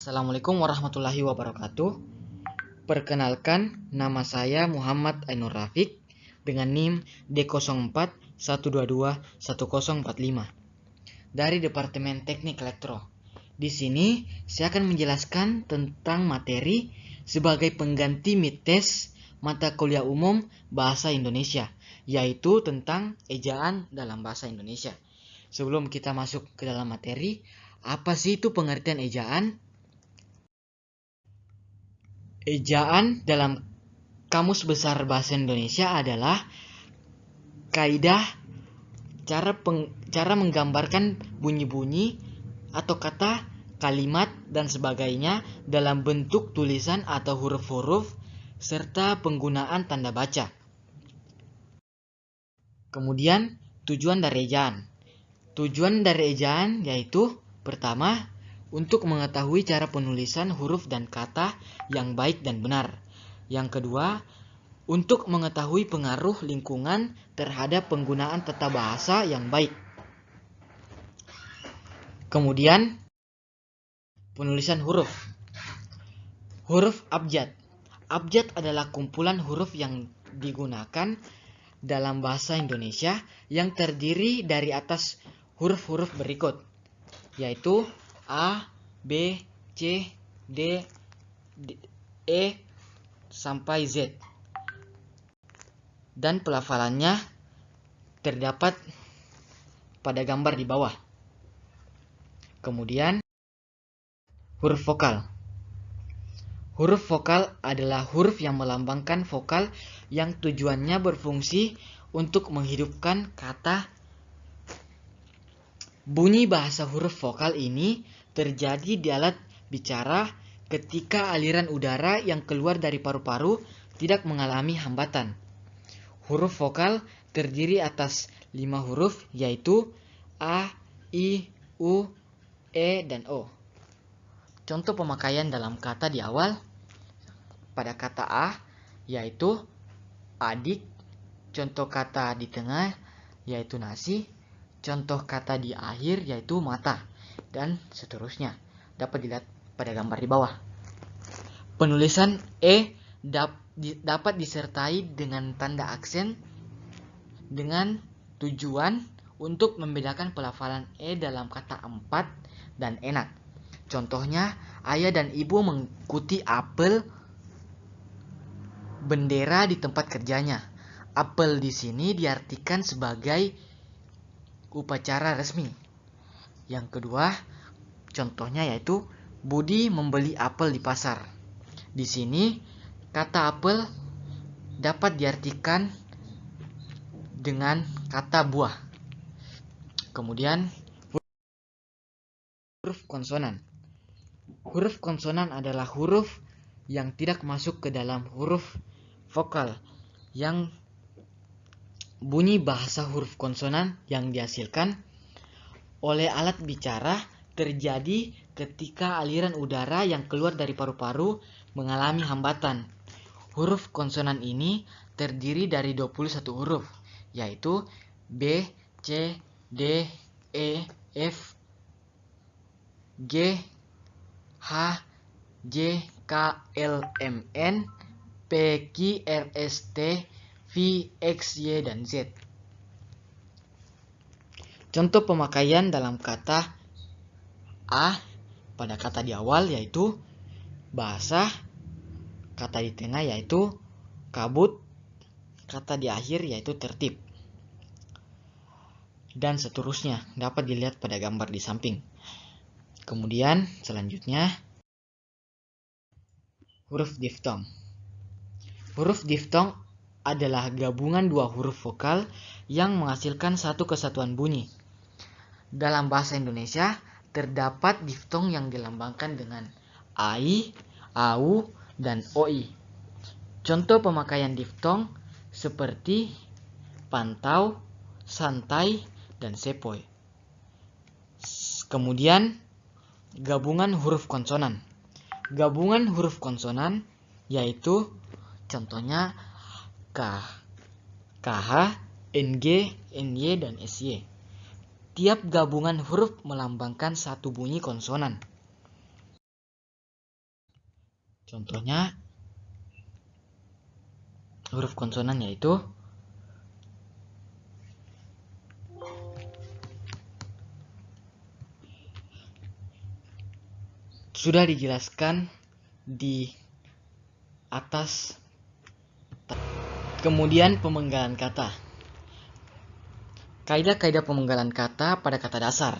Assalamualaikum warahmatullahi wabarakatuh. Perkenalkan, nama saya Muhammad Ainur Rafiq dengan NIM D0412210045 dari Departemen Teknik Elektro. Di sini saya akan menjelaskan tentang materi sebagai pengganti mid-test mata kuliah umum Bahasa Indonesia, yaitu tentang ejaan dalam bahasa Indonesia. Sebelum kita masuk ke dalam materi, apa sih itu pengertian ejaan? Ejaan dalam Kamus Besar Bahasa Indonesia adalah kaidah cara menggambarkan bunyi-bunyi atau kata, kalimat, dan sebagainya dalam bentuk tulisan atau huruf-huruf serta penggunaan tanda baca. Kemudian, tujuan dari ejaan. Tujuan dari ejaan yaitu pertama, untuk mengetahui cara penulisan huruf dan kata yang baik dan benar. Yang kedua, untuk mengetahui pengaruh lingkungan terhadap penggunaan tata bahasa yang baik. Kemudian, penulisan huruf. Huruf abjad. Abjad adalah kumpulan huruf yang digunakan dalam bahasa Indonesia yang terdiri dari atas huruf-huruf berikut, yaitu A, B, C, D, E, sampai Z. Dan pelafalannya terdapat pada gambar di bawah. Kemudian, huruf vokal. Huruf vokal adalah huruf yang melambangkan vokal yang tujuannya berfungsi untuk menghidupkan kata. Bunyi bahasa huruf vokal ini terjadi di alat bicara ketika aliran udara yang keluar dari paru-paru tidak mengalami hambatan. Huruf vokal terdiri atas 5 huruf, yaitu A, I, U, E, dan O. Contoh pemakaian dalam kata di awal pada kata A yaitu adik, contoh kata di tengah yaitu nasi, contoh kata di akhir yaitu mata, dan seterusnya. Dapat dilihat pada gambar di bawah. Penulisan E dapat disertai dengan tanda aksen dengan tujuan untuk membedakan pelafalan E dalam kata empat dan enak. Contohnya, ayah dan ibu mengikuti apel bendera di tempat kerjanya. Apel di sini diartikan sebagai upacara resmi. Yang kedua, contohnya yaitu Budi membeli apel di pasar. Di sini, kata apel dapat diartikan dengan kata buah. Kemudian, huruf konsonan. Huruf konsonan adalah huruf yang tidak masuk ke dalam huruf vokal, yang bunyi bahasa huruf konsonan yang dihasilkan oleh alat bicara terjadi ketika aliran udara yang keluar dari paru-paru mengalami hambatan. Huruf konsonan ini terdiri dari 21 huruf, yaitu B, C, D, E, F, G, H, J, K, L, M, N, P, Q, R, S, T, V, X, Y, dan Z. Contoh pemakaian dalam kata A pada kata di awal yaitu basah, kata di tengah yaitu kabut, kata di akhir yaitu tertib, dan seterusnya. Dapat dilihat pada gambar di samping. Kemudian selanjutnya, huruf diftong. Huruf diftong adalah gabungan dua huruf vokal yang menghasilkan satu kesatuan bunyi. Dalam bahasa Indonesia, terdapat diftong yang dilambangkan dengan AI, AU, dan OI. Contoh pemakaian diftong seperti pantau, santai, dan sepoi. Kemudian, gabungan huruf konsonan. Gabungan huruf konsonan yaitu contohnya K, KH, NG, NY, dan SY. Tiap gabungan huruf melambangkan satu bunyi konsonan. Contohnya huruf konsonan yaitu sudah dijelaskan di atas. Kemudian pemenggalan kata. Kaidah-kaidah pemenggalan kata pada kata dasar.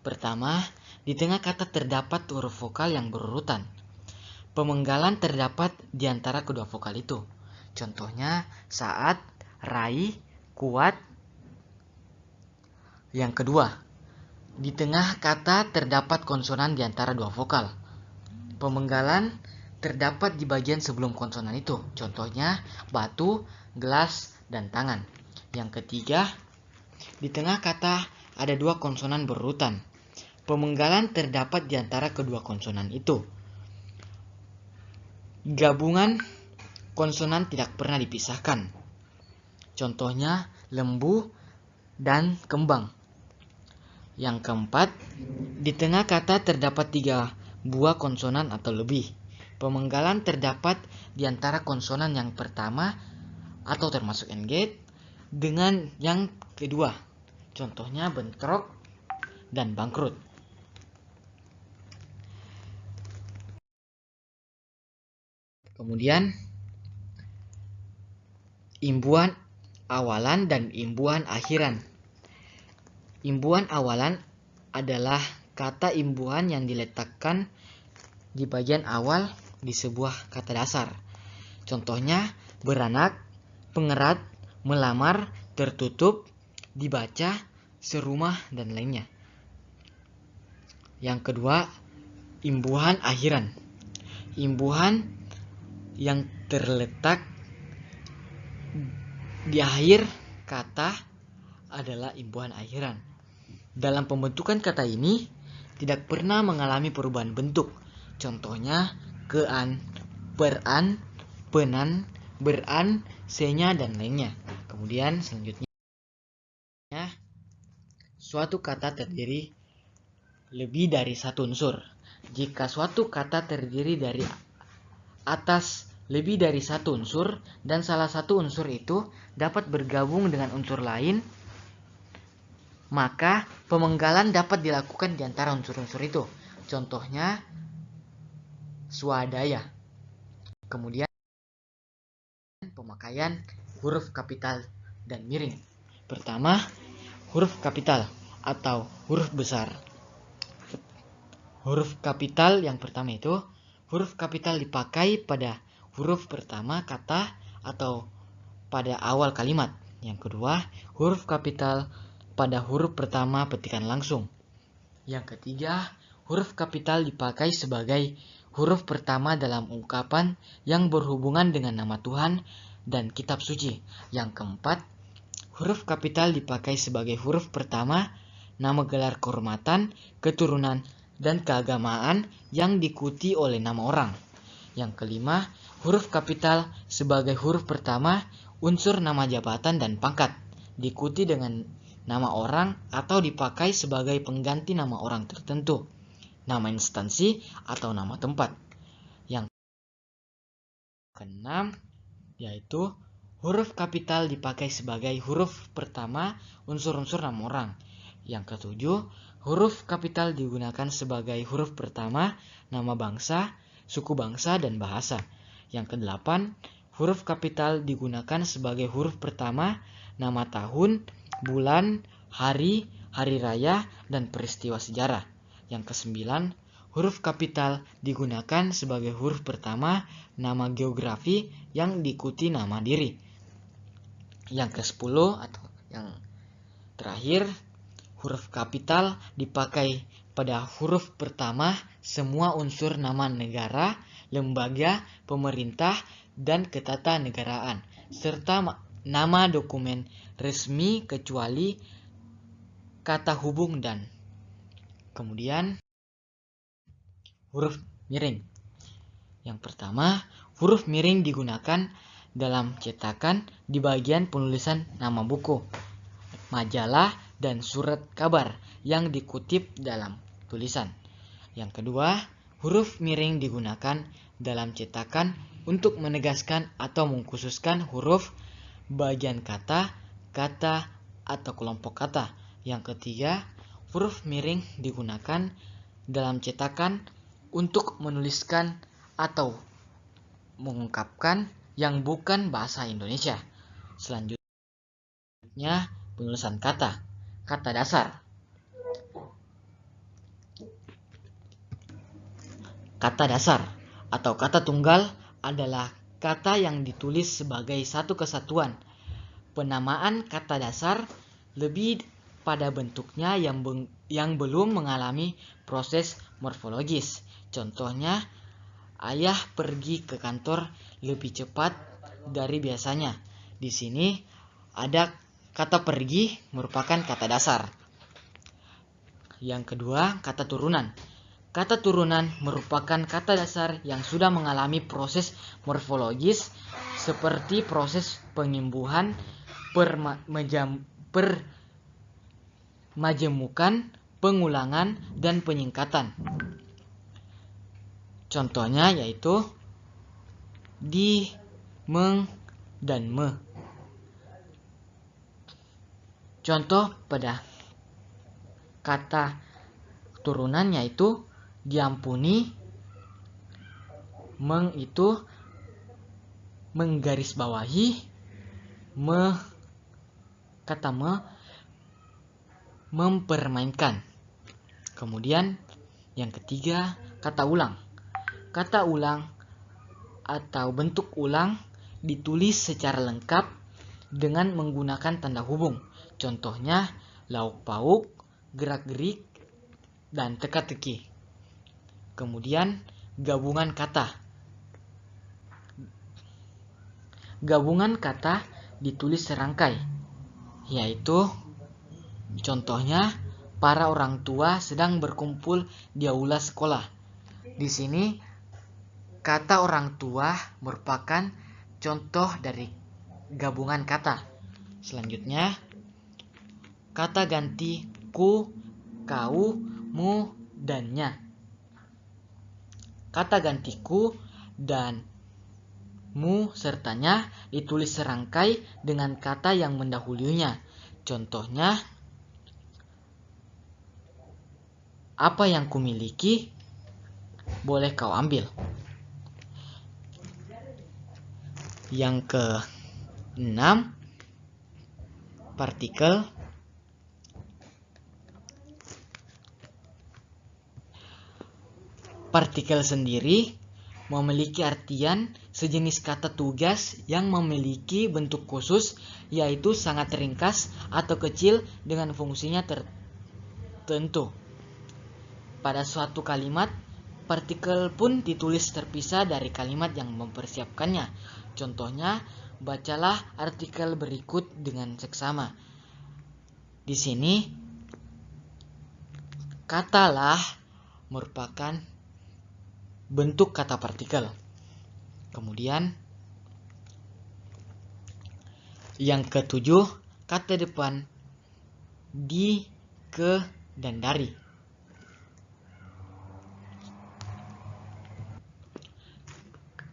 Pertama, di tengah kata terdapat huruf vokal yang berurutan. Pemenggalan terdapat di antara kedua vokal itu. Contohnya saat, raih, kuat. Yang kedua, di tengah kata terdapat konsonan di antara dua vokal. Pemenggalan terdapat di bagian sebelum konsonan itu. Contohnya batu, gelas, dan tangan. Yang ketiga, di tengah kata ada dua konsonan berurutan. Pemenggalan terdapat di antara kedua konsonan itu. Gabungan konsonan tidak pernah dipisahkan. Contohnya lembu dan kembang. Yang keempat, di tengah kata terdapat 3 buah konsonan atau lebih. Pemenggalan terdapat di antara konsonan yang pertama atau termasuk engage dengan yang kedua. Contohnya bentrok dan bangkrut. Kemudian imbuhan awalan dan imbuhan akhiran. Imbuhan awalan adalah kata imbuhan yang diletakkan di bagian awal di sebuah kata dasar. Contohnya beranak, pengerat, melamar, tertutup, dibaca, serumah, dan lainnya. Yang kedua, imbuhan akhiran. Imbuhan yang terletak di akhir kata adalah imbuhan akhiran. Dalam pembentukan kata ini tidak pernah mengalami perubahan bentuk. Contohnya kean, peran, penan, beran, senya, dan lainnya. Kemudian selanjutnya, suatu kata terdiri lebih dari satu unsur. Jika suatu kata terdiri dari atas lebih dari satu unsur dan salah satu unsur itu dapat bergabung dengan unsur lain, maka pemenggalan dapat dilakukan di antara unsur-unsur itu. Contohnya swadaya. Kemudian pemakaian huruf kapital dan miring. Pertama, huruf kapital atau huruf besar. Huruf kapital yang pertama itu, huruf kapital dipakai pada huruf pertama kata atau pada awal kalimat. Yang kedua, huruf kapital pada huruf pertama petikan langsung. Yang ketiga, huruf kapital dipakai sebagai huruf pertama dalam ungkapan yang berhubungan dengan nama Tuhan dan kitab suci. Yang keempat, huruf kapital dipakai sebagai huruf pertama nama gelar kehormatan, keturunan, dan keagamaan yang diikuti oleh nama orang. Yang kelima, huruf kapital sebagai huruf pertama unsur nama jabatan dan pangkat, diikuti dengan nama orang atau dipakai sebagai pengganti nama orang tertentu, nama instansi, atau nama tempat. Yang keenam, yaitu huruf kapital dipakai sebagai huruf pertama unsur-unsur nama orang. Yang ketujuh, huruf kapital digunakan sebagai huruf pertama nama bangsa, suku bangsa, dan bahasa. Yang kedelapan, huruf kapital digunakan sebagai huruf pertama nama tahun, bulan, hari, hari raya, dan peristiwa sejarah. Yang kesembilan, huruf kapital digunakan sebagai huruf pertama nama geografi yang diikuti nama diri. Yang kesepuluh atau yang terakhir, huruf kapital dipakai pada huruf pertama semua unsur nama negara, lembaga, pemerintah, dan ketatanegaraan, serta nama dokumen resmi kecuali kata hubung dan. Kemudian huruf miring. Yang pertama, huruf miring digunakan dalam cetakan di bagian penulisan nama buku, majalah, dan surat kabar yang dikutip dalam tulisan. Yang kedua, huruf miring digunakan dalam cetakan untuk menegaskan atau mengkhususkan huruf, bagian kata, kata, atau kelompok kata. Yang ketiga, huruf miring digunakan dalam cetakan untuk menuliskan atau mengungkapkan yang bukan bahasa Indonesia. Selanjutnya, penulisan kata. Kata dasar. Kata dasar atau kata tunggal adalah kata yang ditulis sebagai satu kesatuan. Penamaan kata dasar lebih pada bentuknya yang belum mengalami proses morfologis. Contohnya, ayah pergi ke kantor lebih cepat dari biasanya. Di sini ada kata pergi merupakan kata dasar. Yang kedua, kata turunan. Kata turunan merupakan kata dasar yang sudah mengalami proses morfologis seperti proses penyembuhan, permajemukan, pengulangan, dan penyingkatan. Contohnya yaitu di, meng, dan me. Contoh pada kata turunan yaitu diampuni, meng itu menggarisbawahi, kata me mempermainkan. Kemudian yang ketiga, kata ulang. Kata ulang atau bentuk ulang ditulis secara lengkap dengan menggunakan tanda hubung. Contohnya lauk pauk, gerak-gerik, dan teka-teki. Kemudian gabungan kata. Gabungan kata ditulis serangkai, yaitu contohnya para orang tua sedang berkumpul di aula sekolah. Di sini kata orang tua merupakan contoh dari gabungan kata. Selanjutnya, kata ganti ku, kau, mu, dan nya. Kata ganti ku dan mu sertanya ditulis serangkai dengan kata yang mendahulunya. Contohnya, apa yang kumiliki boleh kau ambil. Yang ke-6, partikel. Partikel sendiri memiliki artian sejenis kata tugas yang memiliki bentuk khusus, yaitu sangat ringkas atau kecil dengan fungsinya tertentu. Pada suatu kalimat, partikel pun ditulis terpisah dari kalimat yang mempersiapkannya. Contohnya, bacalah artikel berikut dengan seksama. Di sini, katalah merupakan bentuk kata partikel. Kemudian yang ke-7, kata depan di, ke, dan dari.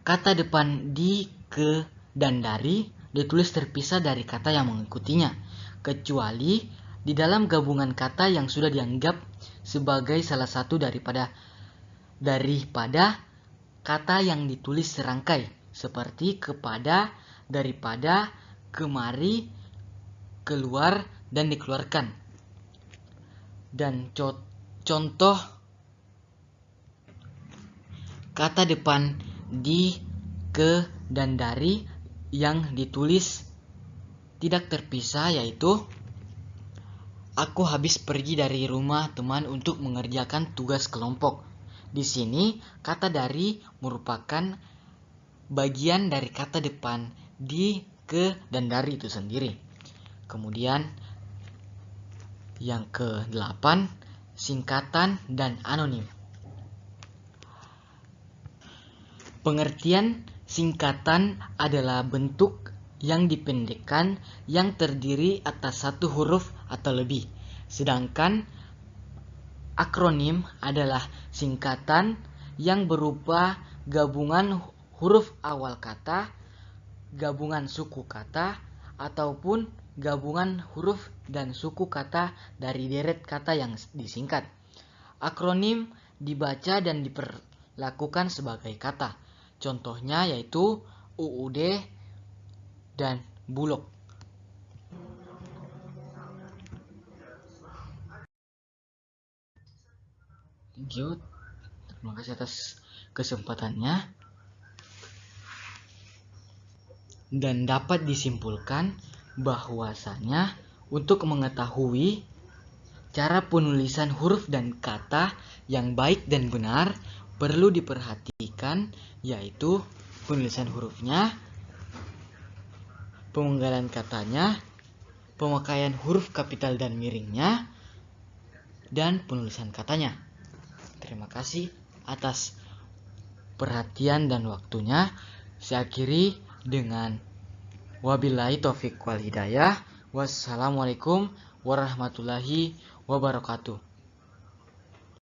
Kata depan di, ke, dan dari ditulis terpisah dari kata yang mengikutinya, kecuali di dalam gabungan kata yang sudah dianggap sebagai salah satu daripada kata yang ditulis serangkai, seperti kepada, daripada, kemari, keluar, dan dikeluarkan. Dan contoh kata depan di, ke, dan dari yang ditulis tidak terpisah yaitu, aku habis pergi dari rumah teman untuk mengerjakan tugas kelompok. Di sini, kata dari merupakan bagian dari kata depan di, ke, dan dari itu sendiri. Kemudian, yang ke-8, singkatan dan anonim. Pengertian singkatan adalah bentuk yang dipendekkan yang terdiri atas satu huruf atau lebih. Sedangkan akronim adalah singkatan yang berupa gabungan huruf awal kata, gabungan suku kata, ataupun gabungan huruf dan suku kata dari deret kata yang disingkat. Akronim dibaca dan diperlakukan sebagai kata. Contohnya yaitu UUD dan Bulog. Thank you. Terima kasih atas kesempatannya. Dan dapat disimpulkan bahwasanya untuk mengetahui cara penulisan huruf dan kata yang baik dan benar perlu diperhatikan, yaitu penulisan hurufnya, pemenggalan katanya, pemakaian huruf kapital dan miringnya, dan penulisan katanya. Terima kasih atas perhatian dan waktunya. Saya akhiri dengan wabillahi taufiq wal hidayah. Wassalamualaikum warahmatullahi wabarakatuh.